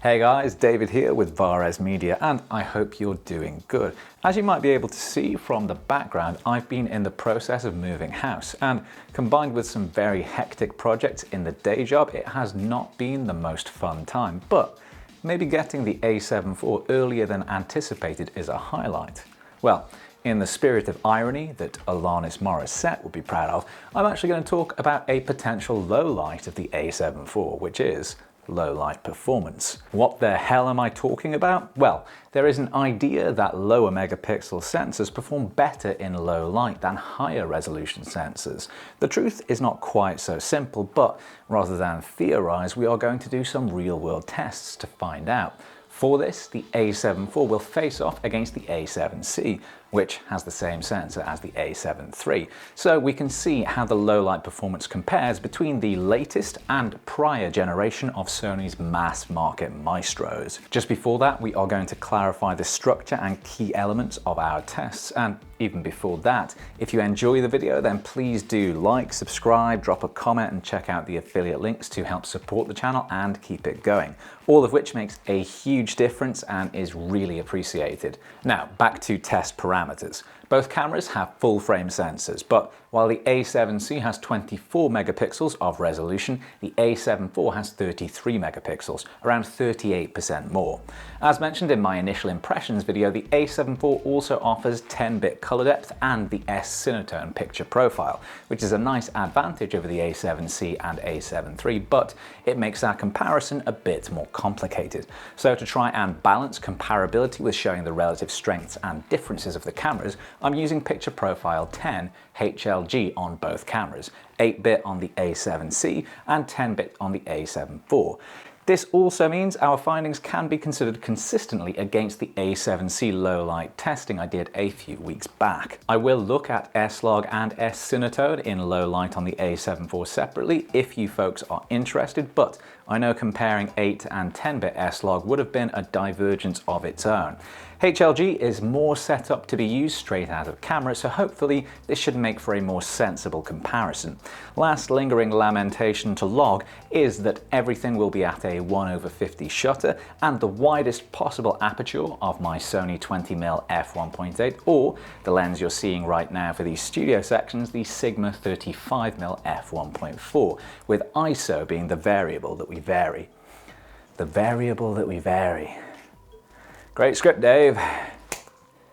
Hey guys, David here with Vares Media, and I hope you're doing good. As you might be able to see from the background, I've been in the process of moving house, and combined with some very hectic projects in the day job, it has not been the most fun time, but maybe getting the A7 IV earlier than anticipated is a highlight. Well, in the spirit of irony that Alanis Morissette would be proud of, I'm actually going to talk about a potential low light of the A7 IV, which is low light performance. What the hell am I talking about? Well, there is an idea that lower megapixel sensors perform better in low light than higher resolution sensors. The truth is not quite so simple, but rather than theorize, we are going to do some real-world tests to find out. For this, the A7 IV will face off against the A7C, which has the same sensor as the A7 III. So we can see how the low light performance compares between the latest and prior generation of Sony's mass market maestros. Just before that, we are going to clarify the structure and key elements of our tests. And even before that, if you enjoy the video, then please do like, subscribe, drop a comment, and check out the affiliate links to help support the channel and keep it going. All of which makes a huge difference and is really appreciated. Now, back to test parameters. Both cameras have full frame sensors, but while the A7C has 24 megapixels of resolution, the A7 IV has 33 megapixels, around 38% more. As mentioned in my initial impressions video, the A7 IV also offers 10-bit color depth and the S-Cinetone picture profile, which is a nice advantage over the A7C and A7 III, but it makes our comparison a bit more complicated. So to try and balance comparability with showing the relative strengths and differences of the cameras, I'm using picture profile 10 HLG on both cameras, 8-bit on the A7C and 10-bit on the A7 IV. This also means our findings can be considered consistently against the A7C low light testing I did a few weeks back. I will look at S-Log and S-Cinetone in low light on the A7 IV separately if you folks are interested, but I know comparing 8 and 10-bit S-Log would have been a divergence of its own. HLG is more set up to be used straight out of camera, so hopefully this should make for a more sensible comparison. Last lingering lamentation to log is that everything will be at a 1/50 shutter and the widest possible aperture of my Sony 20mm f1.8, or the lens you're seeing right now for these studio sections, the Sigma 35mm f1.4, with ISO being the variable that we vary. The variable that we vary. Great script, Dave.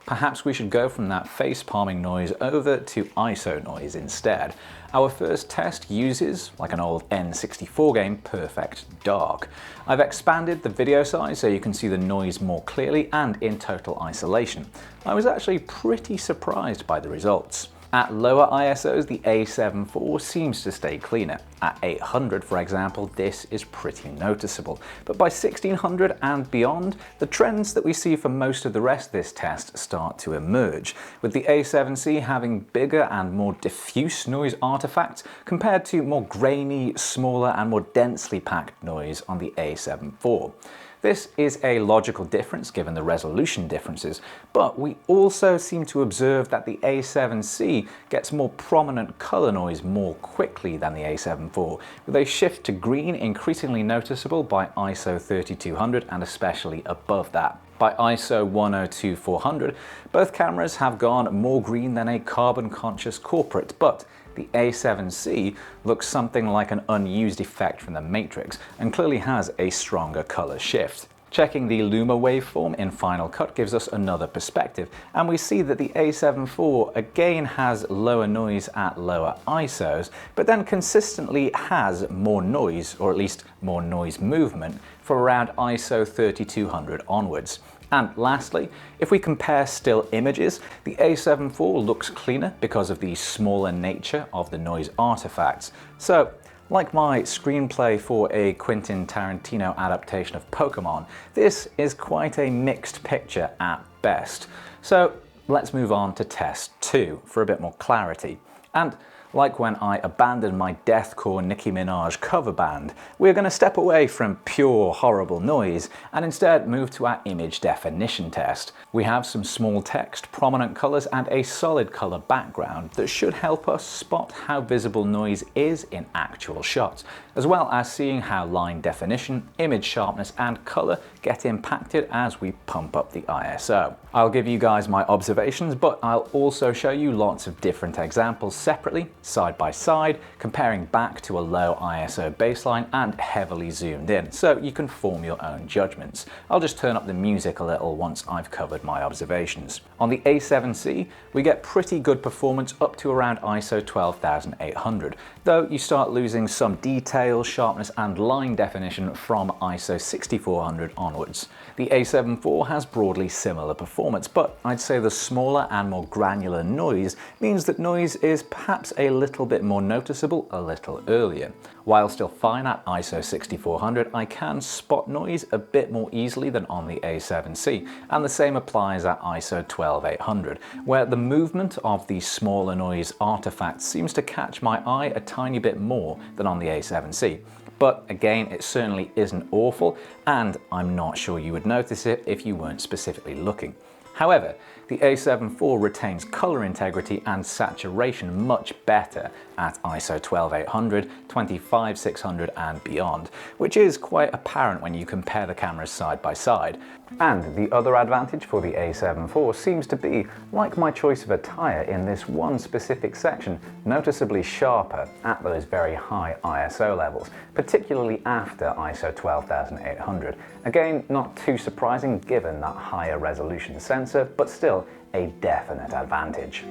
Perhaps we should go from that face-palming noise over to ISO noise instead. Our first test uses, like an old N64 game, perfect dark. I've expanded the video size so you can see the noise more clearly and in total isolation. I was actually pretty surprised by the results. At lower ISOs, the A7 IV seems to stay cleaner. At 800, for example, this is pretty noticeable. But by 1600 and beyond, the trends that we see for most of the rest of this test start to emerge, with the A7C having bigger and more diffuse noise artifacts compared to more grainy, smaller and more densely packed noise on the A7 IV. This is a logical difference given the resolution differences, but we also seem to observe that the A7C gets more prominent color noise more quickly than the A7 IV, with a shift to green increasingly noticeable by ISO 3200 and especially above that. By ISO 102400, both cameras have gone more green than a carbon-conscious corporate, but the A7C looks something like an unused effect from the Matrix and clearly has a stronger color shift. Checking the Luma waveform in Final Cut gives us another perspective, and we see that the A7 IV again has lower noise at lower ISOs, but then consistently has more noise, or at least more noise movement, for around ISO 3200 onwards. And lastly, if we compare still images, the A7 IV looks cleaner because of the smaller nature of the noise artifacts. So, like my screenplay for a Quentin Tarantino adaptation of Pokemon, this is quite a mixed picture at best. So let's move on to test 2 for a bit more clarity. And Like when I abandoned my deathcore Nicki Minaj cover band, we're going to step away from pure horrible noise and instead move to our image definition test. We have some small text, prominent colors, and a solid color background that should help us spot how visible noise is in actual shots, as well as seeing how line definition, image sharpness, and color get impacted as we pump up the ISO. I'll give you guys my observations, but I'll also show you lots of different examples separately, side by side, comparing back to a low ISO baseline and heavily zoomed in, so you can form your own judgments. I'll just turn up the music a little once I've covered my observations. On the A7C, we get pretty good performance up to around ISO 12800, though you start losing some detail, sharpness, and line definition from ISO 6400 onwards. The A7 IV has broadly similar performance, but I'd say the smaller and more granular noise means that noise is perhaps a little bit more noticeable a little earlier. While still fine at ISO 6400, I can spot noise a bit more easily than on the A7C, and the same applies at ISO 12800, where the movement of the smaller noise artifacts seems to catch my eye a tiny bit more than on the A7C. But again, it certainly isn't awful, and I'm not sure you would notice it if you weren't specifically looking. However, the A7 IV retains color integrity and saturation much better at ISO 12800, 25600 and beyond, which is quite apparent when you compare the cameras side by side. And the other advantage for the A7 IV seems to be, like my choice of attire in this one specific section, noticeably sharper at those very high ISO levels, particularly after ISO 12800. Again, not too surprising given that higher resolution sensor, but still a definite advantage.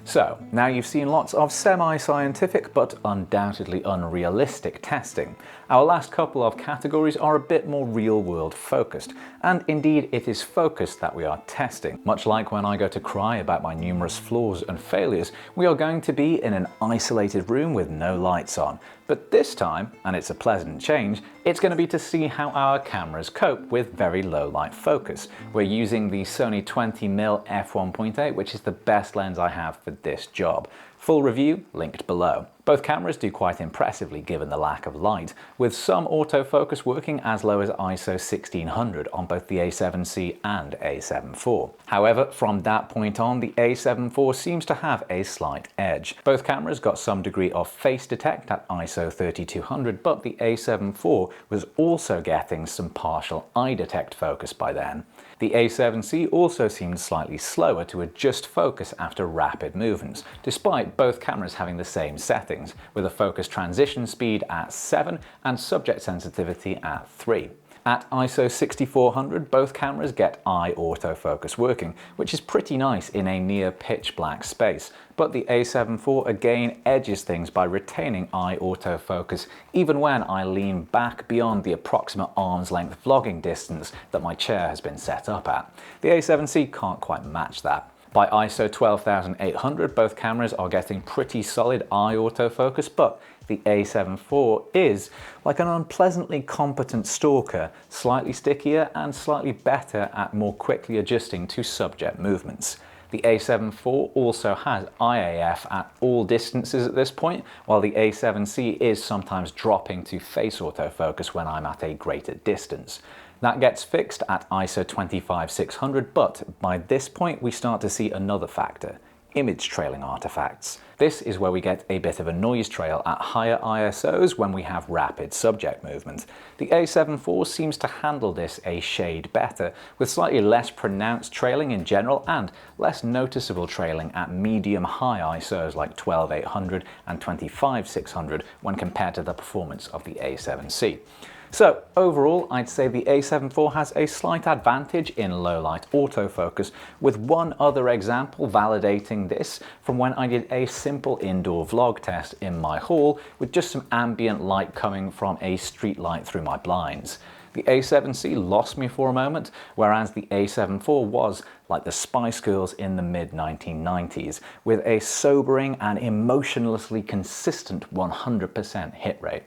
So, now you've seen lots of semi-scientific but undoubtedly unrealistic testing. Our last couple of categories are a bit more real-world focused, and indeed it is focused that we are testing. Much like when I go to cry about my numerous flaws and failures, we are going to be in an isolated room with no lights on. But this time, and it's a pleasant change, it's going to be to see how our cameras cope with very low light focus. We're using the Sony 20mm f1.8, which is the best lens I have for this job. Full review linked below. Both cameras do quite impressively given the lack of light, with some autofocus working as low as ISO 1600 on both the A7C and A7 IV. However, from that point on, the A7 IV seems to have a slight edge. Both cameras got some degree of face detect at ISO 3200, but the A7 IV was also getting some partial eye detect focus by then. The A7C also seemed slightly slower to adjust focus after rapid movements, despite both cameras having the same settings, with a focus transition speed at 7 and subject sensitivity at 3. At ISO 6400, both cameras get eye autofocus working, which is pretty nice in a near pitch black space, but the A7 IV again edges things by retaining eye autofocus even when I lean back beyond the approximate arm's length vlogging distance that my chair has been set up at. The A7C can't quite match that. By ISO 12800, both cameras are getting pretty solid eye autofocus, but the A7 IV is, like an unpleasantly competent stalker, slightly stickier and slightly better at more quickly adjusting to subject movements. The A7 IV also has IAF at all distances at this point, while the A7C is sometimes dropping to face autofocus when I'm at a greater distance. That gets fixed at ISO 25600, but by this point we start to see another factor: image trailing artifacts. This is where we get a bit of a noise trail at higher ISOs when we have rapid subject movement. The A7 IV seems to handle this a shade better, with slightly less pronounced trailing in general and less noticeable trailing at medium-high ISOs like 12800 and 25600 when compared to the performance of the A7C. So overall, I'd say the A7 IV has a slight advantage in low light autofocus, with one other example validating this from when I did a simple indoor vlog test in my hall with just some ambient light coming from a street light through my blinds. The A7C lost me for a moment, whereas the A7 IV was like the Spice Girls in the mid-1990s, with a sobering and emotionlessly consistent 100% hit rate.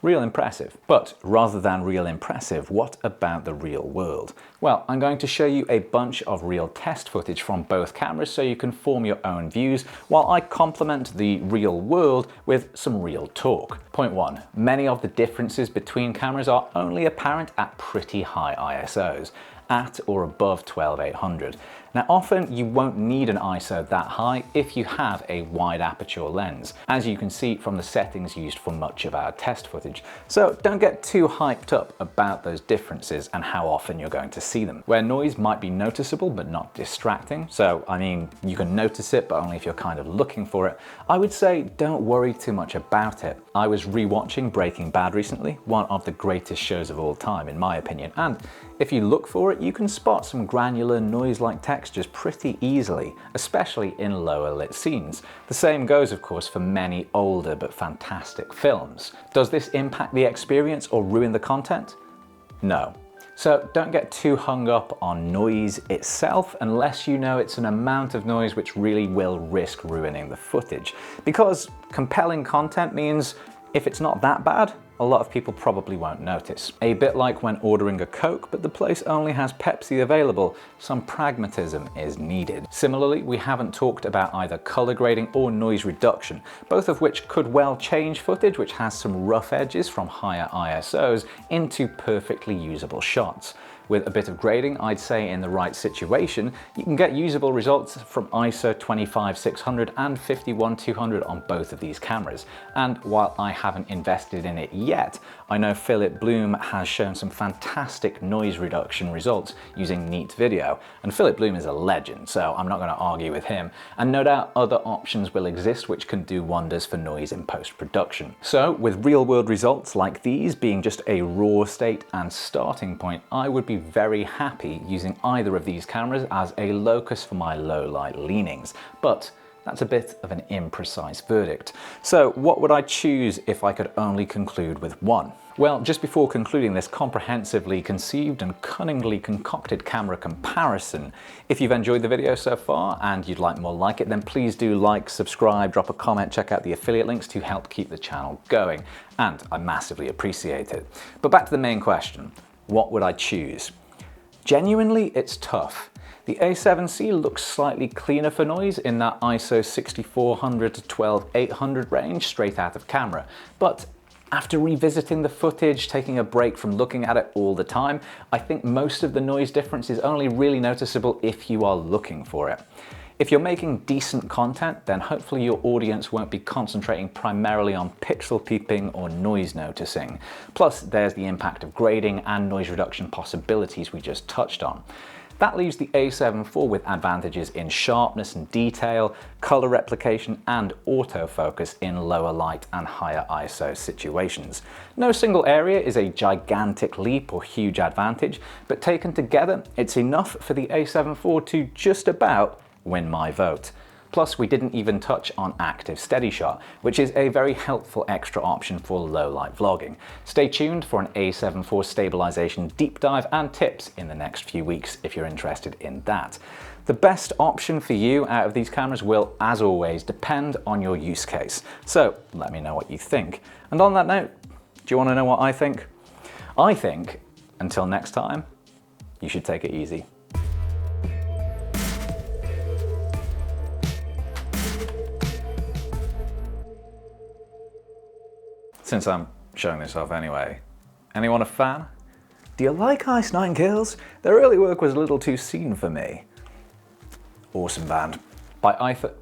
Real impressive. But rather than real impressive, what about the real world? Well, I'm going to show you a bunch of real test footage from both cameras so you can form your own views, while I complement the real world with some real talk. Point 1. Many of the differences between cameras are only apparent at pretty high ISOs, at or above 12800. Now often you won't need an ISO that high if you have a wide aperture lens, as you can see from the settings used for much of our test footage. So don't get too hyped up about those differences and how often you're going to see them. Where noise might be noticeable but not distracting, so I mean you can notice it but only if you're kind of looking for it, I would say don't worry too much about it. I was rewatching Breaking Bad recently, one of the greatest shows of all time in my opinion, and if you look for it, you can spot some granular noise-like textures pretty easily, especially in lower lit scenes. The same goes, of course, for many older but fantastic films. Does this impact the experience or ruin the content? No. So don't get too hung up on noise itself unless you know it's an amount of noise which really will risk ruining the footage. Because compelling content means if it's not that bad, a lot of people probably won't notice. A bit like when ordering a Coke, but the place only has Pepsi available, some pragmatism is needed. Similarly, we haven't talked about either color grading or noise reduction, both of which could well change footage which has some rough edges from higher ISOs into perfectly usable shots. With a bit of grading, I'd say in the right situation, you can get usable results from ISO 25600 and 51200 on both of these cameras. And while I haven't invested in it yet, I know Philip Bloom has shown some fantastic noise reduction results using Neat Video. And Philip Bloom is a legend, so I'm not going to argue with him. And no doubt other options will exist which can do wonders for noise in post-production. So with real-world results like these being just a raw state and starting point, I would be very happy using either of these cameras as a locus for my low light leanings, but that's a bit of an imprecise verdict. So what would I choose if I could only conclude with one? Well, just before concluding this comprehensively conceived and cunningly concocted camera comparison, if you've enjoyed the video so far and you'd like more like it, then please do like, subscribe, drop a comment, check out the affiliate links to help keep the channel going, and I massively appreciate it. But back to the main question. What would I choose? Genuinely, it's tough. The A7C looks slightly cleaner for noise in that ISO 6400 to 12800 range straight out of camera, but after revisiting the footage, taking a break from looking at it all the time, I think most of the noise difference is only really noticeable if you are looking for it. If you're making decent content, then hopefully your audience won't be concentrating primarily on pixel peeping or noise noticing. Plus, there's the impact of grading and noise reduction possibilities we just touched on. That leaves the A7 IV with advantages in sharpness and detail, color replication, and autofocus in lower light and higher ISO situations. No single area is a gigantic leap or huge advantage, but taken together, it's enough for the A7 IV to just about win my vote. Plus, we didn't even touch on active steady shot, which is a very helpful extra option for low light vlogging. Stay tuned for an A7 IV stabilization deep dive and tips in the next few weeks if you're interested in that. The best option for you out of these cameras will, as always, depend on your use case. So let me know what you think. And on that note, do you want to know what I think? I think, until next time, you should take it easy. Since I'm showing this off anyway, anyone a fan? Do you like Ice Nine Kills? Their early work was a little too seen for me. Awesome band. By Itho,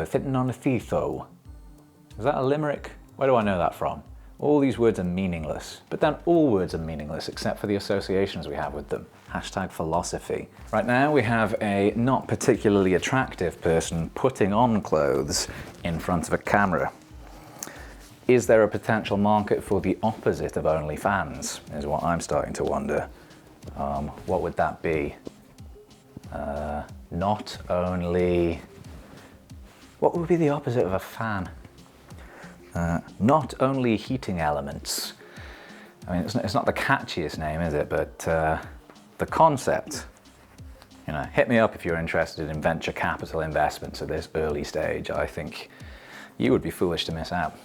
Thinton on a Thetho. Is that a limerick? Where do I know that from? All these words are meaningless, but then all words are meaningless except for the associations we have with them. Hashtag philosophy. Right now we have a not particularly attractive person putting on clothes in front of a camera. Is there a potential market for the opposite of only fans, is what I'm starting to wonder. What would that be? Not only... What would be the opposite of a fan? Not only heating elements. I mean, it's not the catchiest name, is it? But the concept, you know, hit me up if you're interested in venture capital investments at this early stage. I think you would be foolish to miss out.